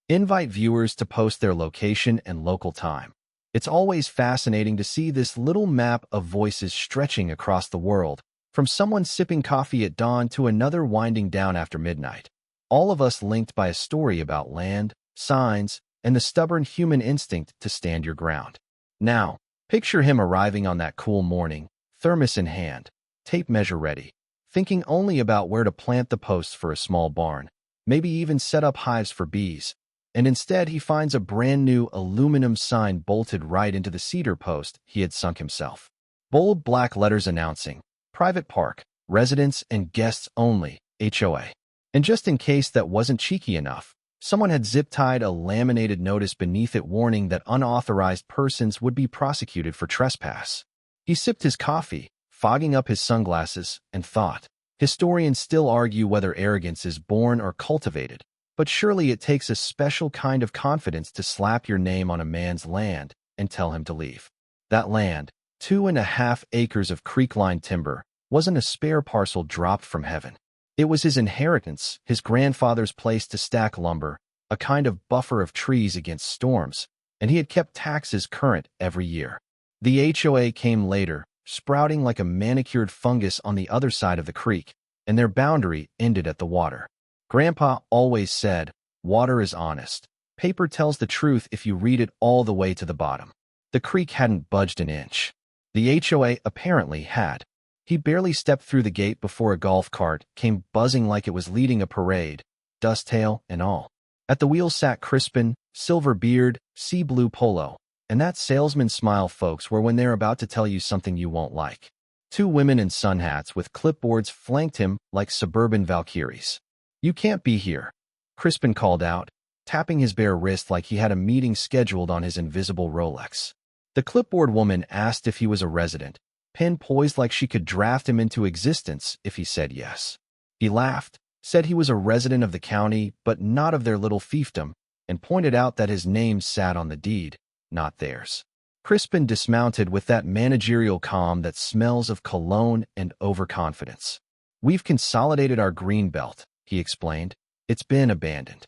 Invite viewers to post their location and local time. It's always fascinating to see this little map of voices stretching across the world, from someone sipping coffee at dawn to another winding down after midnight. All of us linked by a story about land, signs, and the stubborn human instinct to stand your ground. Now, picture him arriving on that cool morning, thermos in hand, tape measure ready, thinking only about where to plant the posts for a small barn, maybe even set up hives for bees. And instead he finds a brand new aluminum sign bolted right into the cedar post he had sunk himself. Bold black letters announcing, "Private Park, Residents and Guests Only, HOA." And just in case that wasn't cheeky enough, someone had zip-tied a laminated notice beneath it warning that unauthorized persons would be prosecuted for trespass. He sipped his coffee, fogging up his sunglasses, and thought, historians still argue whether arrogance is born or cultivated, but surely it takes a special kind of confidence to slap your name on a man's land and tell him to leave. That land, 2.5 acres of creek-lined timber, wasn't a spare parcel dropped from heaven. It was his inheritance, his grandfather's place to stack lumber, a kind of buffer of trees against storms, and he had kept taxes current every year. The HOA came later, sprouting like a manicured fungus on the other side of the creek, and their boundary ended at the water. Grandpa always said, "Water is honest. Paper tells the truth if you read it all the way to the bottom." The creek hadn't budged an inch. The HOA apparently had. He barely stepped through the gate before a golf cart came buzzing like it was leading a parade, dusttail and all. At the wheel sat Crispin, silver beard, sea blue polo, and that salesman smile folks were when they're about to tell you something you won't like. Two women in sun hats with clipboards flanked him like suburban Valkyries. "You can't be here," Crispin called out, tapping his bare wrist like he had a meeting scheduled on his invisible Rolex. The clipboard woman asked if he was a resident, pen poised like she could draft him into existence if he said yes. He laughed, said he was a resident of the county but not of their little fiefdom, and pointed out that his name sat on the deed, not theirs. Crispin dismounted with that managerial calm that smells of cologne and overconfidence. "We've consolidated our green belt," he explained. "It's been abandoned."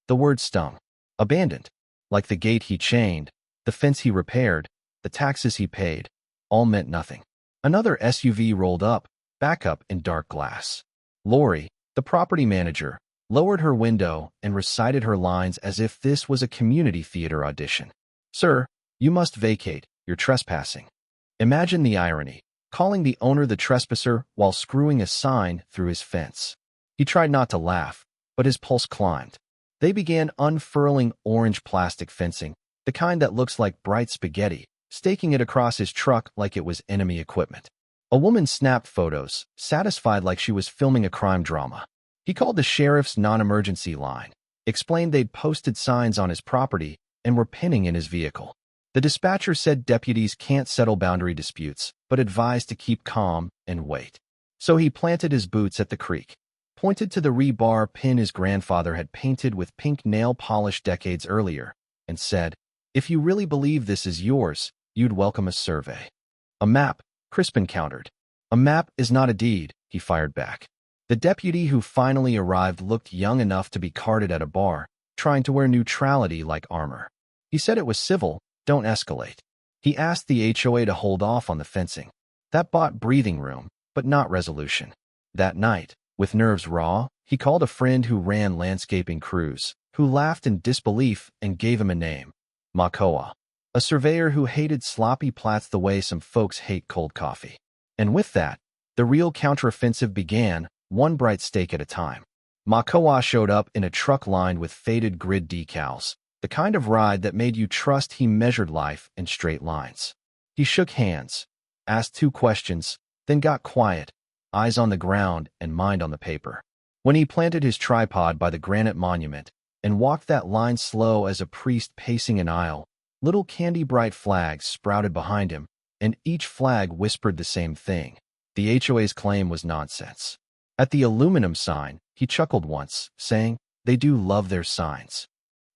The word stung. Abandoned. Like the gate he chained, the fence he repaired, the taxes he paid, all meant nothing. Another SUV rolled up, back up in dark glass. Lori, the property manager, lowered her window and recited her lines as if this was a community theater audition. "Sir, you must vacate. You're trespassing." Imagine the irony, calling the owner the trespasser while screwing a sign through his fence. He tried not to laugh, but his pulse climbed. They began unfurling orange plastic fencing, the kind that looks like bright spaghetti, staking it across his truck like it was enemy equipment. A woman snapped photos, satisfied like she was filming a crime drama. He called the sheriff's non-emergency line, explained they'd posted signs on his property and were pinning in his vehicle. The dispatcher said deputies can't settle boundary disputes, but advised to keep calm and wait. So he planted his boots at the creek, pointed to the rebar pin his grandfather had painted with pink nail polish decades earlier, and said, "If you really believe this is yours, you'd welcome a survey." "A map," Crispin countered. "A map is not a deed," he fired back. The deputy who finally arrived looked young enough to be carded at a bar, trying to wear neutrality like armor. He said it was civil, don't escalate. He asked the HOA to hold off on the fencing. That bought breathing room, but not resolution. That night, with nerves raw, he called a friend who ran landscaping crews, who laughed in disbelief and gave him a name, Makoa, a surveyor who hated sloppy plats the way some folks hate cold coffee. And with that, the real counteroffensive began, one bright stake at a time. Makoa showed up in a truck lined with faded grid decals, the kind of ride that made you trust he measured life in straight lines. He shook hands, asked 2 questions, then got quiet, eyes on the ground and mind on the paper. When he planted his tripod by the granite monument and walked that line slow as a priest pacing an aisle, little candy-bright flags sprouted behind him, and each flag whispered the same thing. The HOA's claim was nonsense. At the aluminum sign, he chuckled once, saying, "They do love their signs."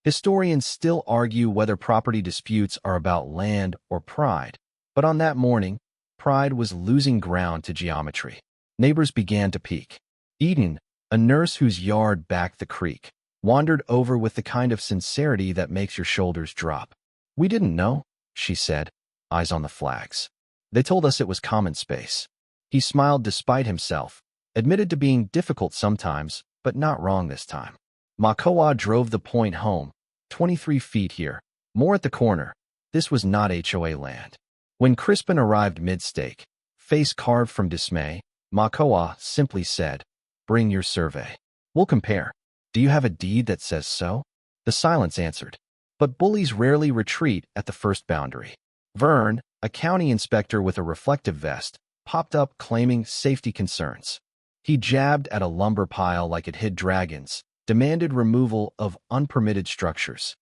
Historians still argue whether property disputes are about land or pride, but on that morning, pride was losing ground to geometry. Neighbors began to peek. Eden, a nurse whose yard backed the creek, wandered over with the kind of sincerity that makes your shoulders drop. "We didn't know," she said, eyes on the flags. "They told us it was common space." He smiled despite himself, admitted to being difficult sometimes, but not wrong this time. Makoa drove the point home, 23 feet here, more at the corner. This was not HOA land. When Crispin arrived mid-stake, face carved from dismay, Makoa simply said, "Bring your survey. We'll compare. Do you have a deed that says so?" The silence answered. But bullies rarely retreat at the first boundary. Vern, a county inspector with a reflective vest, popped up claiming safety concerns. He jabbed at a lumber pile like it hid dragons, demanded removal of unpermitted structures.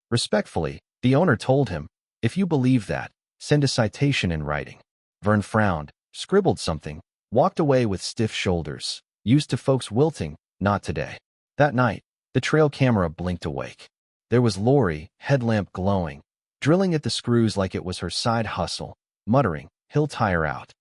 Respectfully, the owner told him, "If you believe that, send a citation in writing." Vern frowned, scribbled something, walked away with stiff shoulders. Used to folks wilting, not today. That night, the trail camera blinked awake. There was Lori, headlamp glowing, drilling at the screws like it was her side hustle, muttering, "He'll tire out."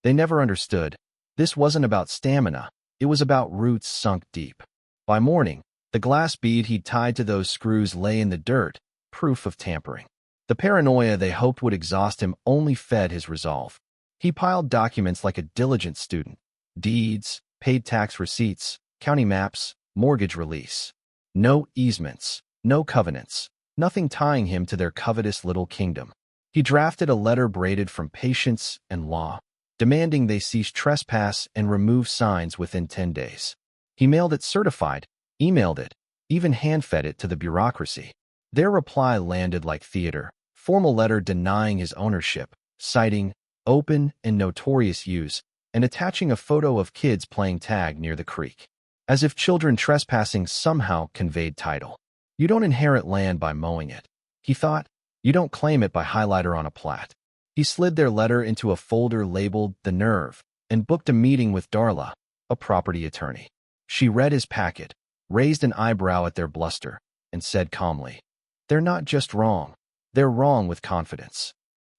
They never understood. This wasn't about stamina, it was about roots sunk deep. By morning, the glass bead he'd tied to those screws lay in the dirt, proof of tampering. The paranoia they hoped would exhaust him only fed his resolve. He piled documents like a diligent student. Deeds, paid tax receipts, county maps, mortgage release. No easements, no covenants, nothing tying him to their covetous little kingdom. He drafted a letter braided from patience and law, demanding they cease trespass and remove signs within 10 days. He mailed it certified, emailed it, even hand-fed it to the bureaucracy. Their reply landed like theater, formal letter denying his ownership, citing open and notorious use, and attaching a photo of kids playing tag near the creek. As if children trespassing somehow conveyed title. You don't inherit land by mowing it, he thought. You don't claim it by highlighter on a plat. He slid their letter into a folder labeled The Nerve and booked a meeting with Darla, a property attorney. She read his packet, raised an eyebrow at their bluster, and said calmly, "They're not just wrong. They're wrong with confidence."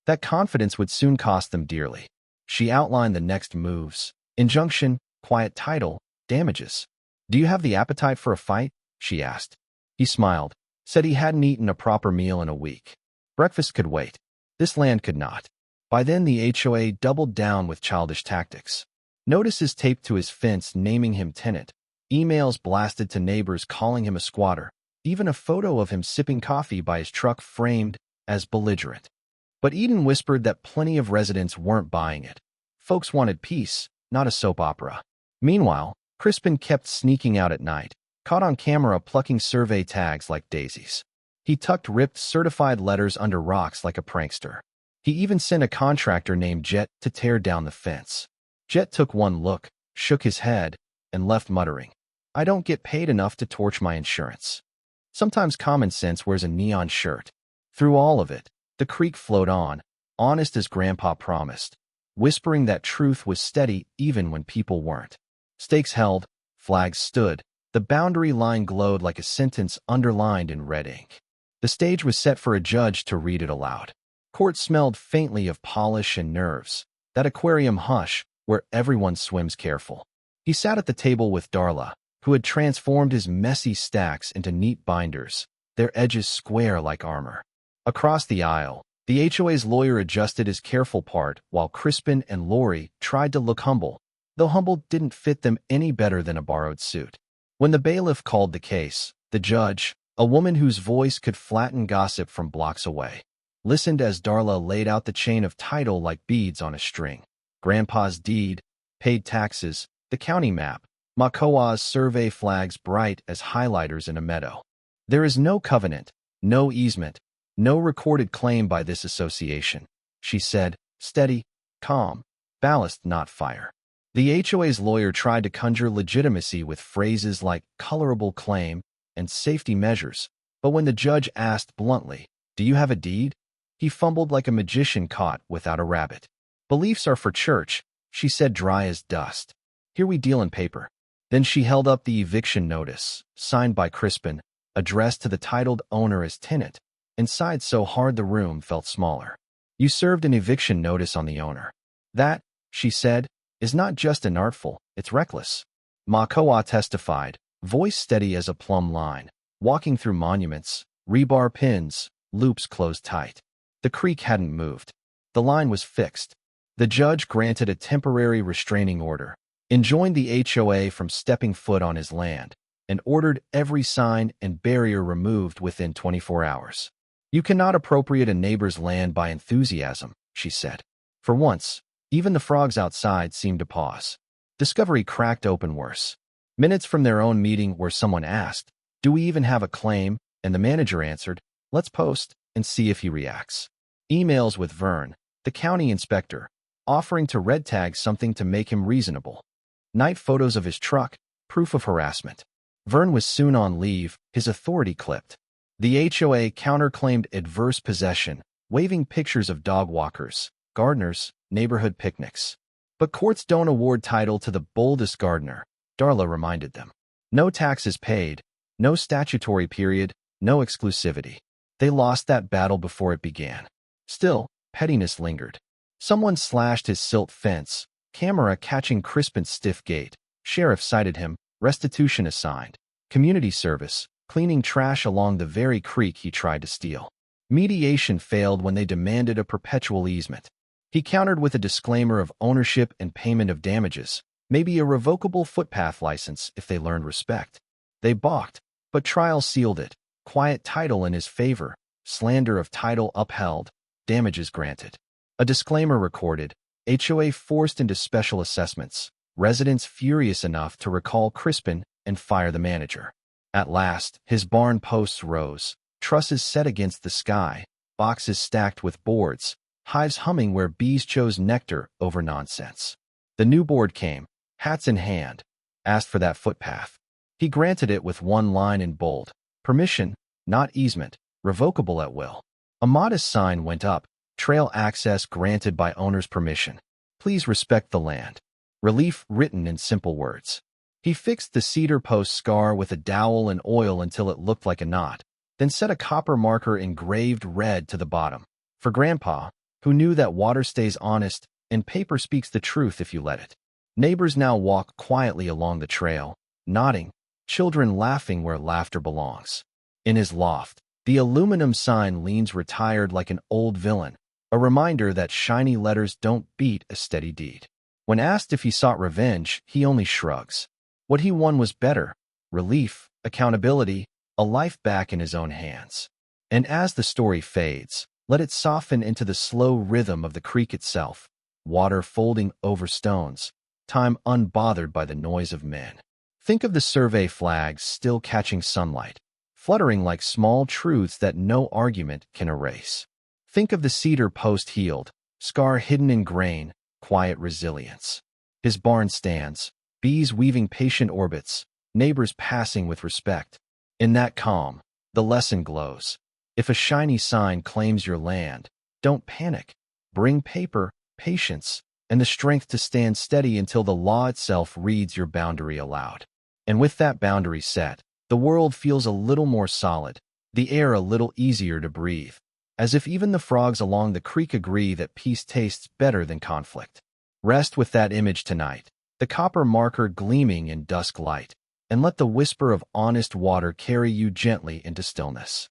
That confidence would soon cost them dearly. She outlined the next moves: injunction, quiet title, damages. "Do you have the appetite for a fight?" she asked. He smiled, said he hadn't eaten a proper meal in a week. Breakfast could wait. This land could not. By then the HOA doubled down with childish tactics. Notices taped to his fence naming him tenant, emails blasted to neighbors calling him a squatter, even a photo of him sipping coffee by his truck framed as belligerent. But Eden whispered that plenty of residents weren't buying it. Folks wanted peace, not a soap opera. Meanwhile, Crispin kept sneaking out at night, caught on camera plucking survey tags like daisies. He tucked ripped certified letters under rocks like a prankster. He even sent a contractor named Jet to tear down the fence. Jet took one look, shook his head, and left muttering, "I don't get paid enough to torch my insurance." Sometimes common sense wears a neon shirt. Through all of it, the creek flowed on, honest as Grandpa promised, whispering that truth was steady even when people weren't. Stakes held, flags stood, the boundary line glowed like a sentence underlined in red ink. The stage was set for a judge to read it aloud. Court smelled faintly of polish and nerves, that aquarium hush where everyone swims careful. He sat at the table with Darla, who had transformed his messy stacks into neat binders, their edges square like armor. Across the aisle, the HOA's lawyer adjusted his careful part while Crispin and Lori tried to look humble, though humble didn't fit them any better than a borrowed suit. When the bailiff called the case, the judge, a woman whose voice could flatten gossip from blocks away, listened as Darla laid out the chain of title like beads on a string. Grandpa's deed, paid taxes, the county map, Makoa's survey flags bright as highlighters in a meadow. There is no covenant, no easement, no recorded claim by this association, she said, steady, calm, ballast not fire. The HOA's lawyer tried to conjure legitimacy with phrases like colorable claim and safety measures, but when the judge asked bluntly, "Do you have a deed?" he fumbled like a magician caught without a rabbit. "Beliefs are for church," she said dry as dust. "Here we deal in paper." Then she held up the eviction notice, signed by Crispin, addressed to the titled owner as tenant, and sighed so hard the room felt smaller. "You served an eviction notice on the owner. That," she said, "is not just inartful, it's reckless." Makoa testified, voice steady as a plumb line. walking through monuments, rebar pins, loops closed tight. The creek hadn't moved. The line was fixed. The judge granted a temporary restraining order, enjoined the HOA from stepping foot on his land, and ordered every sign and barrier removed within 24 hours. "You cannot appropriate a neighbor's land by enthusiasm," she said. For once, even the frogs outside seemed to pause. Discovery cracked open worse. Minutes from their own meeting where someone asked, "Do we even have a claim?" and the manager answered, "Let's post and see if he reacts." Emails with Vern, the county inspector, offering to red tag something to make him reasonable. Night photos of his truck, proof of harassment. Vern was soon on leave, his authority clipped. The HOA counterclaimed adverse possession, waving pictures of dog walkers, gardeners, neighborhood picnics. But courts don't award title to the boldest gardener, Darla reminded them. No taxes paid, no statutory period, no exclusivity. They lost that battle before it began. Still, pettiness lingered. Someone slashed his silt fence, camera catching Crispin's stiff gait. Sheriff cited him, restitution assigned. Community service, cleaning trash along the very creek he tried to steal. Mediation failed when they demanded a perpetual easement. He countered with a disclaimer of ownership and payment of damages, maybe a revocable footpath license if they learned respect. They balked, but trial sealed it. Quiet title in his favor, slander of title upheld, damages granted. A disclaimer recorded, HOA forced into special assessments, residents furious enough to recall Crispin and fire the manager. At last, his barn posts rose, trusses set against the sky, boxes stacked with boards, hives humming where bees chose nectar over nonsense. The new board came, hats in hand, asked for that footpath. He granted it with one line in bold, permission, not easement, revocable at will. A modest sign went up, trail access granted by owner's permission. Please respect the land. Relief written in simple words. He fixed the cedar post scar with a dowel and oil until it looked like a knot, then set a copper marker engraved red to the bottom. For Grandpa, who knew that water stays honest and paper speaks the truth if you let it. Neighbors now walk quietly along the trail, nodding, children laughing where laughter belongs. In his loft, the aluminum sign leans retired like an old villain, a reminder that shiny letters don't beat a steady deed. When asked if he sought revenge, he only shrugs. What he won was better, relief, accountability, a life back in his own hands. And as the story fades, let it soften into the slow rhythm of the creek itself, water folding over stones, time unbothered by the noise of men. Think of the survey flags still catching sunlight, fluttering like small truths that no argument can erase. Think of the cedar post healed, scar hidden in grain, quiet resilience. His barn stands, bees weaving patient orbits, neighbors passing with respect. In that calm, the lesson glows. If a shiny sign claims your land, don't panic. Bring paper, patience, and the strength to stand steady until the law itself reads your boundary aloud. And with that boundary set, the world feels a little more solid, the air a little easier to breathe, as if even the frogs along the creek agree that peace tastes better than conflict. Rest with that image tonight, the copper marker gleaming in dusk light, and let the whisper of honest water carry you gently into stillness.